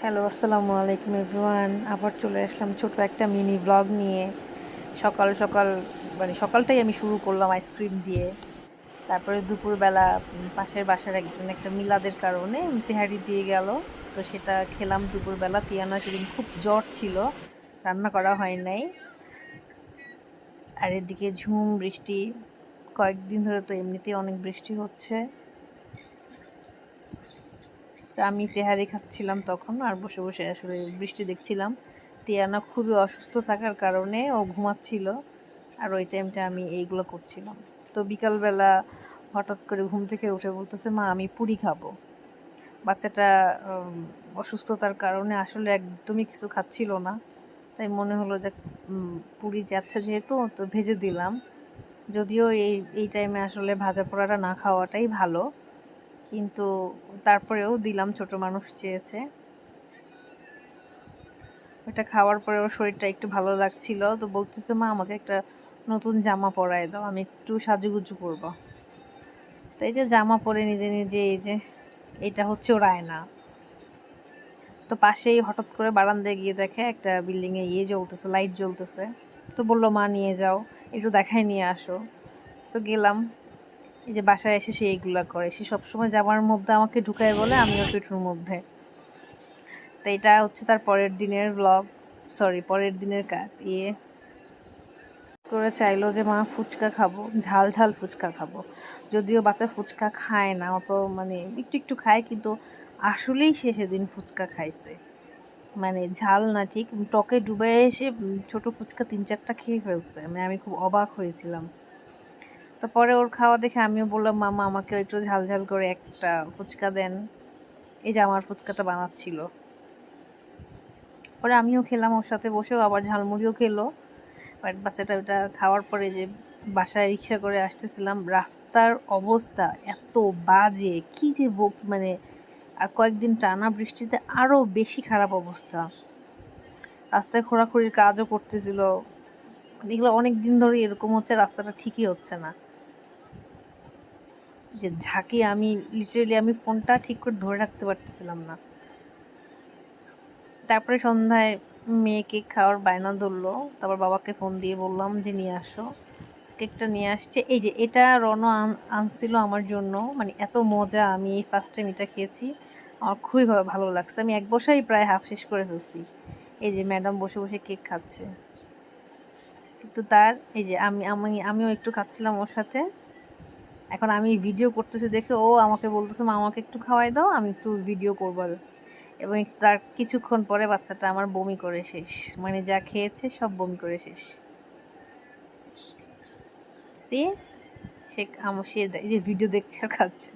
Hello, আসসালামু আলাইকুম everyone. আবার চলে আসলাম ছোট একটা মিনি ব্লগ নিয়ে। সকাল সকাল সকালটাই আমি শুরু করলাম আইসক্রিম দিয়ে। তারপরে দুপুরবেলা পাশের বাসার একজন একটা মিলাদের কারণে তেহারি দিয়ে গেল, তো সেটা খেলাম দুপুরবেলা। তিয়ানা সেদিন খুব জ্বর ছিল, রান্না করা হয় নাই। আর এদিকে ঝুম বৃষ্টি, কয়েকদিন ধরে তো এমনিতেই অনেক বৃষ্টি হচ্ছে। আমি তেহারি খাচ্ছিলাম তখন, আর বসে বসে আসলে বৃষ্টি দেখছিলাম। তিয়ানা খুবই অসুস্থ থাকার কারণে ও ঘুমাচ্ছিল, আর ওই টাইমটা আমি এইগুলো করছিলাম। তো বিকালবেলা হঠাৎ করে ঘুম থেকে উঠে বলতেছে, মা আমি পুরি খাবো। বাচ্চাটা অসুস্থতার কারণে আসলে একদমই কিছু খাচ্ছিল না, তাই মনে হলো যে পুরি যাচ্ছে যেহেতু, তো ভেজে দিলাম। যদিও এই টাইমে আসলে ভাজা পোড়াটা না খাওয়াটাই ভালো, কিন্তু তারপরেও দিলাম, ছোট মানুষ চেয়েছে। ওটা খাওয়ার পরে ওর শরীরটা একটু ভালো লাগছিল, তো বলতেছে, মা আমাকে একটা নতুন জামা পরায় দাও, আমি একটু সাজুগুজু করবো। তো এই যে জামা পরে নিজে নিজে, এই যে এটা হচ্ছে ওর আয়না। তো পাশেই হঠাৎ করে বারান্দায় গিয়ে দেখে একটা বিল্ডিংয়ে জ্বলতেছে, লাইট জ্বলতেছে। তো বললো, মা নিয়ে যাও, একটু দেখায় নিয়ে আসো। তো গেলাম। এই যে বাসায় এসে সে এইগুলা করে, সে সবসময় জামার মধ্যে আমাকে ঢুকায় বলে আমিও পেটুর মধ্যে। তো এটা হচ্ছে তার পরের দিনের ব্লগ, পরের দিনের করে চাইলো যে মা ফুচকা খাবো, ঝাল ঝাল ফুচকা খাবো। যদিও বাচ্চা ফুচকা খায় না অত, মানে একটু একটু খায়, কিন্তু আসলেই সে সেদিন ফুচকা খাইছে। মানে ঝাল না, ঠিক টকে ডুবে এসে ছোট ফুচকা 3-4টা খেয়ে ফেলছে। মানে আমি খুব অবাক হয়েছিলাম। তো পরে ওর খাওয়া দেখে আমিও বললাম, মামা আমাকেও একটু ঝাল ঝাল করে একটা ফুচকা দেন। এই যে আমার ফুচকাটা বানাচ্ছিল, পরে আমিও খেলাম ওর সাথে বসেও, আবার ঝালমুড়িও খেলো। বাট বাচ্চাটা ওটা খাওয়ার পরে যে বাসায় রিক্সা করে আসতেছিলাম, রাস্তার অবস্থা এত বাজে, কি যে মানে, আর কয়েকদিন টানা বৃষ্টিতে আরও বেশি খারাপ অবস্থা। রাস্তায় খোঁড়াখুড়ির কাজও করতেছিল। এগুলো অনেক দিন ধরে এরকম হচ্ছে, রাস্তাটা ঠিকই হচ্ছে না। যে ঝাঁকি, আমি লিটারেলি আমি ফোনটা ঠিক করে ধরে রাখতে পারতেছিলাম না। তারপরে সন্ধ্যায় মেয়ে কেক খাওয়ার বায়না ধরলো, তারপর বাবাকে ফোন দিয়ে বললাম যে নিয়ে আসো। কেকটা নিয়ে আসছে। এই যে এটা রনো আনছিল আমার জন্য, মানে এত মজা, আমি এই ফার্স্ট টাইম এটা খেয়েছি, আমার খুবই ভালো লাগছে। আমি এক বসাই প্রায় হাফ শেষ করে ফেলছি। এই যে ম্যাডাম বসে বসে কেক খাচ্ছে, কিন্তু তার এই যে আমিও একটু খাচ্ছিলাম ওর সাথে। এখন আমি ভিডিও করতেছি দেখে ও আমাকে বলতেছে, মা আমাকে একটু খাওয়াই দাও, আমি একটু ভিডিও করবো। এবং তার কিছুক্ষণ পরে বাচ্চাটা আমার বমি করে শেষ, মানে যা খেয়েছে সব বমি করে শেষ। সে যে ভিডিও দেখছে আর খাচ্ছে।